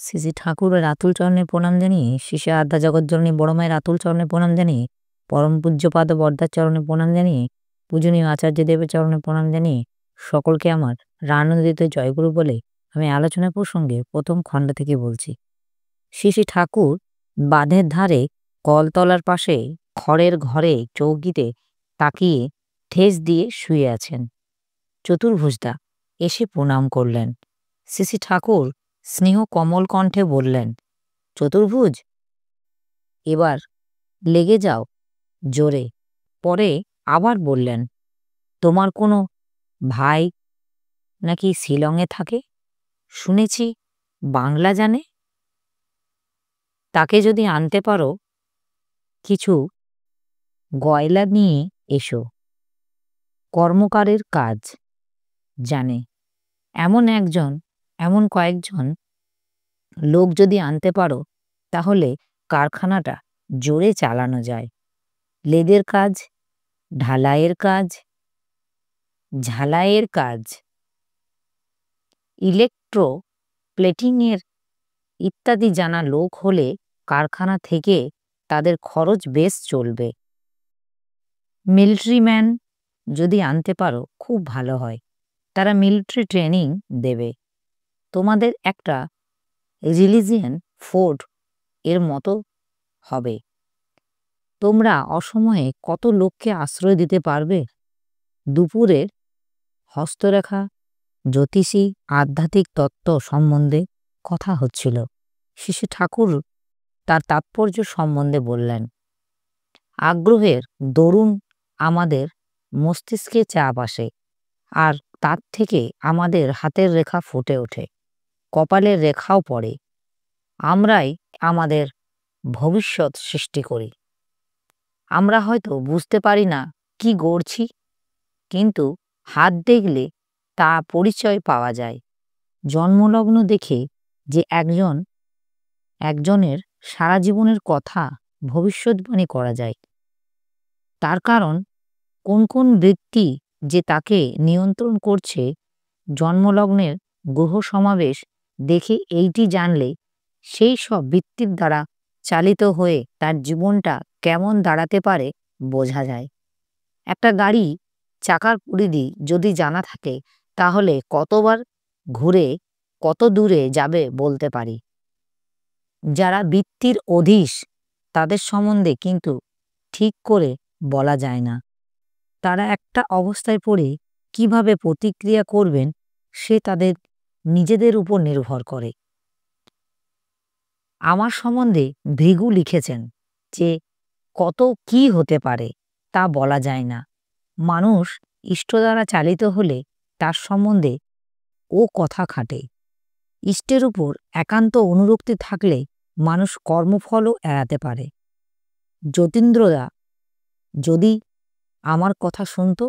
শ্রী শ্রী ঠাকুরের আতুল চরণে প্রণাম জানিয়ে, শ্রী শ্রী আদ্যা জগৎজননী বড় মায়ের আতুল চরণে প্রণাম জানিয়ে, পরম পূজ্যপাদ বর্দার চরণে প্রণাম জানিয়ে, পূজনীয় আচার্যদেবের চরণে প্রণাম জানিয়ে সকলকে আমার রানন্দিত জয়গুরু বলে আমি আলোচনা প্রসঙ্গে প্রথম খণ্ড থেকে বলছি। শ্রী শ্রী ঠাকুর বাঁধের ধারে কলতলার পাশে খড়ের ঘরে চৌকিতে তাকিয়ে ঠেস দিয়ে শুয়ে আছেন। চতুর্ভুজদা এসে প্রণাম করলেন। শ্রী শ্রী ঠাকুর স্নেহ কমল কণ্ঠে বললেন, চতুর্ভুজ, এবার লেগে যাও জোরে। পরে আবার বললেন, তোমার কোনো ভাই নাকি শিলংয়ে থাকে, শুনেছি বাংলা জানে, তাকে যদি আনতে পারো কিছু গয়লা নিয়ে এসো, কর্মকারের কাজ জানে। এমন কয়েকজন লোক যদি আনতে পারো তাহলে কারখানাটা জোরে চালানো যায়। লেদের কাজ, ঢালাইয়ের কাজ, ঝালাইয়ের কাজ, ইলেকট্রো প্লেটিংয়ের ইত্যাদি জানা লোক হলে কারখানা থেকে তাদের খরচ বেশ চলবে। মিলিটারি ম্যান যদি আনতে পারো খুব ভালো হয়, তারা মিলিটারি ট্রেনিং দেবে। তোমাদের একটা রিলিজিয়ান ফোর্ট এর মতো হবে। তোমরা অসময়ে কত লোককে আশ্রয় দিতে পারবে। দুপুরের হস্তরেখা, জ্যোতিষী, আধ্যাত্মিক তত্ত্ব সম্বন্ধে কথা হচ্ছিল। শ্রী শ্রী ঠাকুর তার তাৎপর্য সম্বন্ধে বললেন। আগ্রহের দরুন আমাদের মস্তিষ্কে চাপ আসে, আর তার থেকে আমাদের হাতের রেখা ফুটে ওঠে, কপালের রেখাও পড়ে। আমরাই আমাদের ভবিষ্যৎ সৃষ্টি করি। আমরা হয়তো বুঝতে পারি না কি গড়ছি, কিন্তু হাত দেখলে তা পরিচয় পাওয়া যায়। জন্মলগ্ন দেখে যে একজনের সারা জীবনের কথা ভবিষ্যৎবাণী করা যায়। তার কারণ কোন কোন বৃত্তি যে তাকে নিয়ন্ত্রণ করছে, জন্মলগ্নের গ্রহ সমাবেশ দেখে এইটি জানলে সেই সব বৃত্তির দ্বারা চালিত হয়ে তার জীবনটা কেমন দাঁড়াতে পারে বোঝা যায়। একটা গাড়ি চাকার পরিধি যদি জানা থাকে তাহলে কতবার ঘুরে কত দূরে যাবে বলতে পারি। যারা বৃত্তির অধীশ তাদের সম্বন্ধে কিন্তু ঠিক করে বলা যায় না। তারা একটা অবস্থায় পড়ে কিভাবে প্রতিক্রিয়া করবেন সে তাদের নিজেদের উপর নির্ভর করে। আমার সম্বন্ধে ভৃগু লিখেছেন যে কত কি হতে পারে তা বলা যায় না। মানুষ ইষ্ট দ্বারা চালিত হলে তার সম্বন্ধে ও কথা খাটে। ইষ্টের উপর একান্ত অনুরক্তি থাকলে মানুষ কর্মফলও এড়াতে পারে। যতীন্দ্রদা যদি আমার কথা শুনত,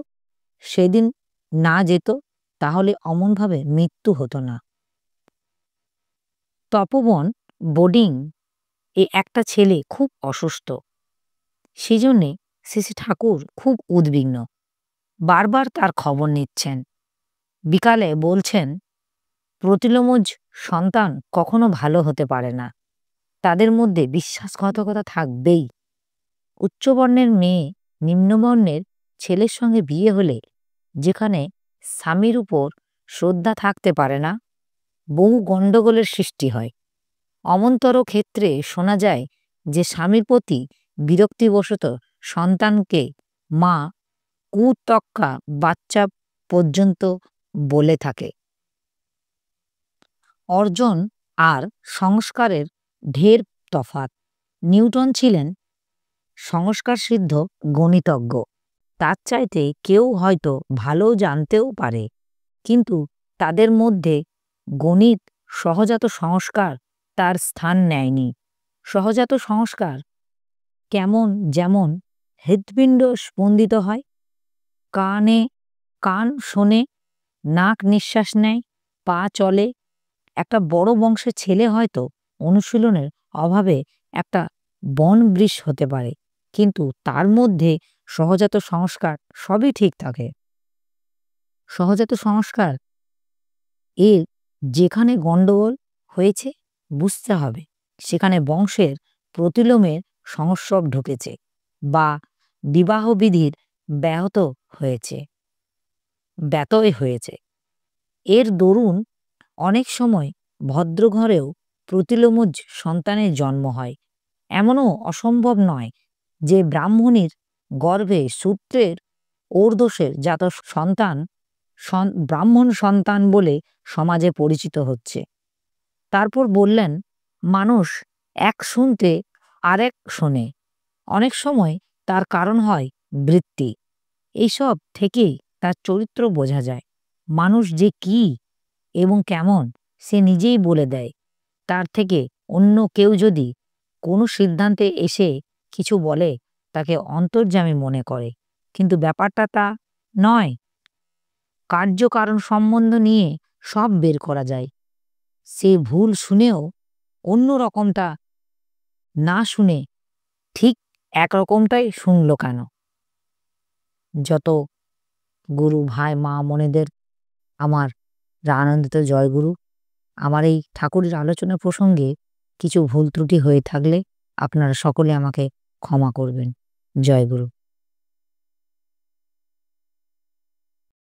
সেদিন না যেত, তাহলে অমনভাবে মৃত্যু হতো না। তপোবন বোর্ডিং এ একটা ছেলে খুব অসুস্থ, সেজন্যে শ্রী শ্রী ঠাকুর খুব উদ্বিগ্ন। বারবার তার খবর নিচ্ছেন। বিকালে বলছেন, প্রতিলোমজ সন্তান কখনো ভালো হতে পারে না, তাদের মধ্যে বিশ্বাসঘাতকতা থাকবেই। উচ্চবর্ণের মেয়ে নিম্নবর্ণের ছেলের সঙ্গে বিয়ে হলে যেখানে স্বামীর উপর শ্রদ্ধা থাকতে পারে না, বহু গণ্ডগোলের সৃষ্টি হয়। অমন্তর ক্ষেত্রে শোনা যায় যে স্বামীর প্রতি বিরক্তিবশত সন্তানকে মা কুতক্কা বাচ্চা পর্যন্ত বলে থাকে। অর্জন আর সংস্কারের ঢের তফাৎ। নিউটন ছিলেন সংস্কারসিদ্ধ গণিতজ্ঞ, তার চাইতে কেউ হয়তো ভালো জানতেও পারে, কিন্তু তাদের মধ্যে গণিত সহজাত সংস্কার তার স্থান নেয়নি। সহজাত সংস্কার যেমন হৃৎপিণ্ড স্পন্দিত হয়, কান শোনে, নাক নিঃশ্বাস নেয়, পা চলে। একটা বড় বংশের ছেলে হয়তো অনুশীলনের অভাবে একটা বনবৃষ হতে পারে, কিন্তু তার মধ্যে সহজাত সংস্কার সবই ঠিক থাকে। সহজাত সংস্কার এর যেখানে গণ্ডগোল হয়েছে বুঝতে হবে সেখানে বংশের প্রতিলোমের সংস্রব ঢুকেছে বা বিবাহবিধির ব্যতয় হয়েছে। এর দরুন অনেক সময় ভদ্রঘরেও প্রতিলোমজ সন্তানের জন্ম হয়। এমনও অসম্ভব নয় যে ব্রাহ্মণীর গর্ভে সূত্রের ওরদোষের জাত সন্তান ব্রাহ্মণ সন্তান বলে সমাজে পরিচিত হচ্ছে। তারপর বললেন, মানুষ এক শুনতে আরেক শোনে। অনেক সময় তার কারণ হয় বৃত্তি। এইসব থেকেই তার চরিত্র বোঝা যায়। মানুষ যে কি এবং কেমন সে নিজেই বলে দেয়। তার থেকে অন্য কেউ যদি কোনো সিদ্ধান্তে এসে কিছু বলে তাকে অন্তর্যামী মনে করে, কিন্তু ব্যাপারটা তা নয়। কার্য-কারণ সম্বন্ধ নিয়ে সব বের করা যায়। সে ভুল শুনেও অন্য রকমটা না শুনে ঠিক একরকমটাই শুনল কেন? যত গুরু ভাই মা বোনেদের আমার আনন্দিত জয়গুরু। আমার এই ঠাকুরের আলোচনা প্রসঙ্গে কিছু ভুল ত্রুটি হয়ে থাকলে আপনারা সকলে আমাকে ক্ষমা করবেন। জয়গুরু।